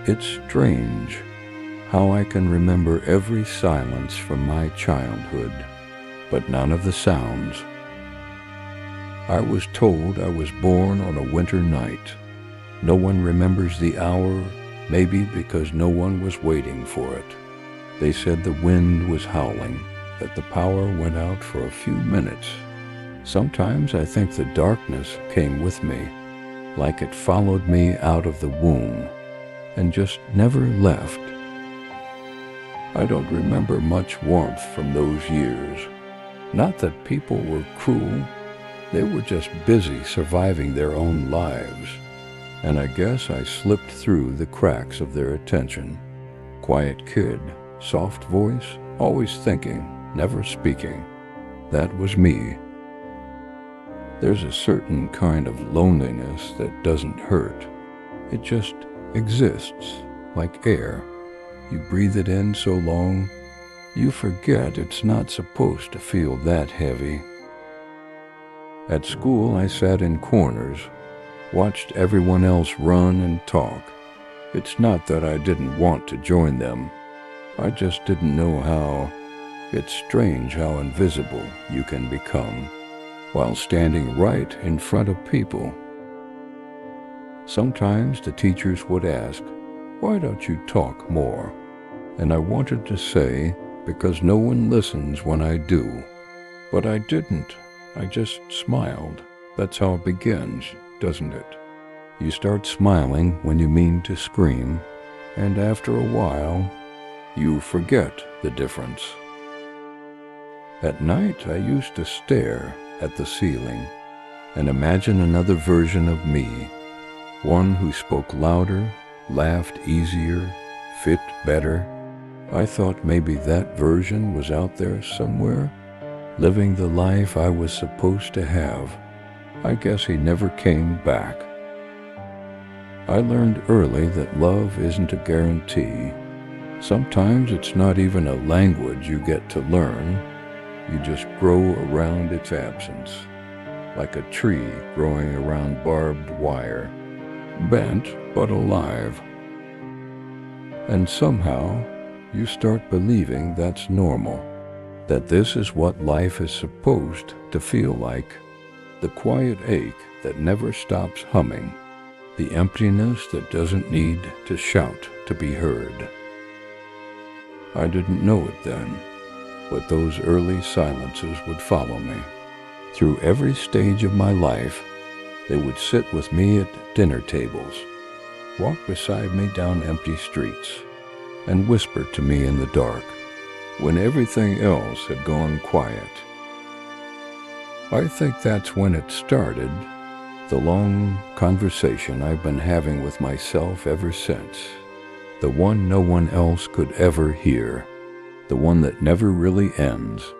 It's strange how I can remember every silence from my childhood, but none of the sounds. I was told I was born on a winter night. No one remembers the hour, maybe because no one was waiting for it. They said the wind was howling, that the power went out for a few minutes. Sometimes I think the darkness came with me, like it followed me out of the womb, and just never left. I don't remember much warmth from those years. Not that people were cruel, they were just busy surviving their own lives, and I guess I slipped through the cracks of their attention. Quiet kid, soft voice, always thinking, never speaking. That was me. There's a certain kind of loneliness that doesn't hurt. It just exists, like air. You breathe it in so long, you forget it's not supposed to feel that heavy. At school, I sat in corners, watched everyone else run and talk. It's not that I didn't want to join them. I just didn't know how. It's strange how invisible you can become while standing right in front of people. Sometimes the teachers would ask, "Why don't you talk more?" And I wanted to say, because no one listens when I do. But I didn't. I just smiled. That's how it begins, doesn't it? You start smiling when you mean to scream, and after a while, you forget the difference. At night, I used to stare at the ceiling and imagine another version of me, one who spoke louder, laughed easier, fit better. I thought maybe that version was out there somewhere, living the life I was supposed to have. I guess he never came back. I learned early that love isn't a guarantee. Sometimes it's not even a language you get to learn. You just grow around its absence, like a tree growing around barbed wire, bent but alive. And somehow, you start believing that's normal, that this is what life is supposed to feel like. The quiet ache that never stops humming, the emptiness that doesn't need to shout to be heard. I didn't know it then, but those early silences would follow me. Through every stage of my life, they would sit with me at dinner tables, walk beside me down empty streets, and whisper to me in the dark, when everything else had gone quiet. I think that's when it started, the long conversation I've been having with myself ever since, the one no one else could ever hear, the one that never really ends.